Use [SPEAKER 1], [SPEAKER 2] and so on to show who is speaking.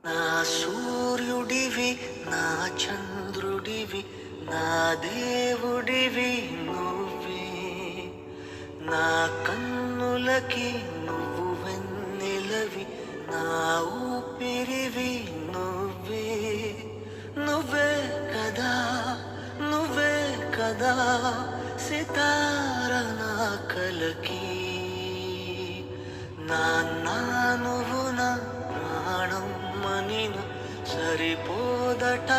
[SPEAKER 1] నా సూర్యుడివి, నా చంద్రుడివి, నా దేవుడివి నువ్వే. నా కన్నులకి నువ్వు వెన్నెలవి, నా ఊపిరివి నువ్వే. నువ్వే కదా, నువ్వే కదా సితార నా కలకి. నాన్నా నువ్వు నా ప్రాణం మనిన సరిపోదట